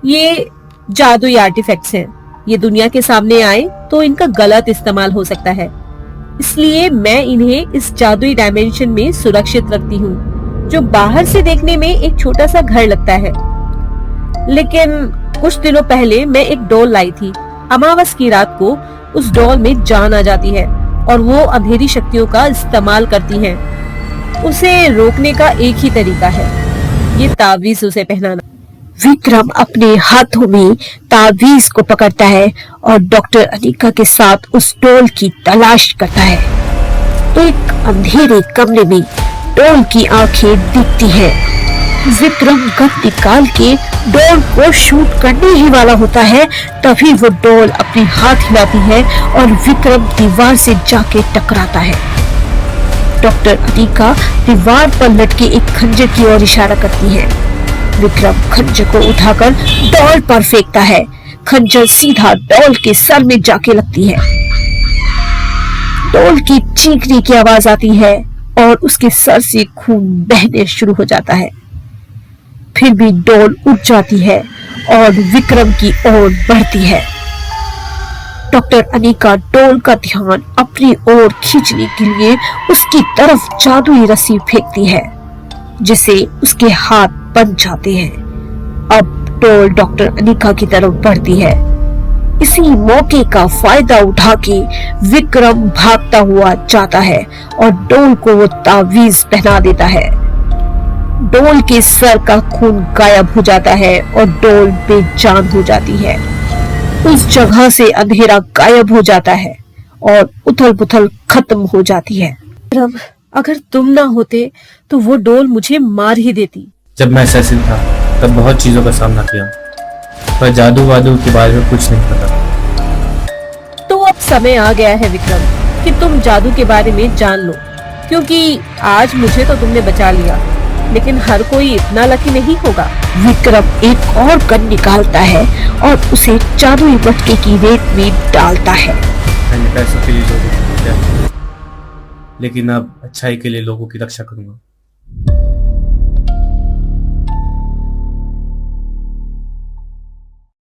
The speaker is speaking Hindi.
ये जादुई आर्टिफैक्ट्स हैं। ये दुनिया के सामने आए तो इनका गलत इस्तेमाल हो सकता है, इसलिए मैं इन्हें इस जादुई डायमेंशन में सुरक्षित रखती हूँ, जो बाहर से देखने में एक छोटा सा घर लगता है। लेकिन कुछ दिनों पहले मैं एक डॉल लाई थी। अमावस की रात को उस डॉल में जान आ जाती है और वो अंधेरी शक्तियों का इस्तेमाल करती है। उसे रोकने का एक ही तरीका है, ये तावीज उसे पहनाना। विक्रम अपने हाथों में तावीज को पकड़ता है और डॉक्टर अनिका के साथ उस डॉल की तलाश करता है। एक अंधेरे कमरे में डॉल की आंखें दिखती हैं। विक्रम गन निकाल के डॉल को शूट करने ही वाला होता है, तभी वो डॉल अपने हाथ हिलाती है और विक्रम दीवार से जाके टकराता है। डॉक्टर अनिका दीवार पर लटके एक खंजर की ओर इशारा करती है। विक्रम खंजर को उठाकर डॉल पर फेंकता है। खंजर सीधा डॉल के सर में जाके लगती है। डॉल की चीखने की आवाज आती है और उसके सर से खून बहने शुरू हो जाता है। फिर भी डॉल उठ जाती है और विक्रम की ओर बढ़ती है। डॉक्टर अनिका डॉल का ध्यान अपनी ओर खींचने के लिए उसकी तरफ जादुई रस्सी फेंकती है, जिसे उसके हाथ बन जाते हैं। अब डॉल डॉक्टर अनिका की तरफ बढ़ती है। इसी मौके का फायदा उठा के विक्रम भागता हुआ जाता है और डॉल को वो तावीज पहना देता है। डॉल के सर का खून गायब हो जाता है और डॉल बेजान हो जाती है। उस जगह से अंधेरा गायब हो जाता है और उथल पुथल खत्म हो जाती है। अगर तुम ना होते तो वो डॉल मुझे मार ही देती। जब मैं असैसिन था तब बहुत चीजों का सामना किया, पर जादू वादू के बारे में कुछ नहीं पता। तो अब समय आ गया है विक्रम कि तुम जादू के बारे में जान लो, क्योंकि आज मुझे तो तुमने बचा लिया, लेकिन हर कोई इतना लकी नहीं होगा। विक्रम एक और गन निकालता है और उसे जादुई मटके की रेत में डालता है। मैंने पैसों के लिए लोगों को किया, लेकिन अब अच्छाई के लिए लोगों की रक्षा करूंगा।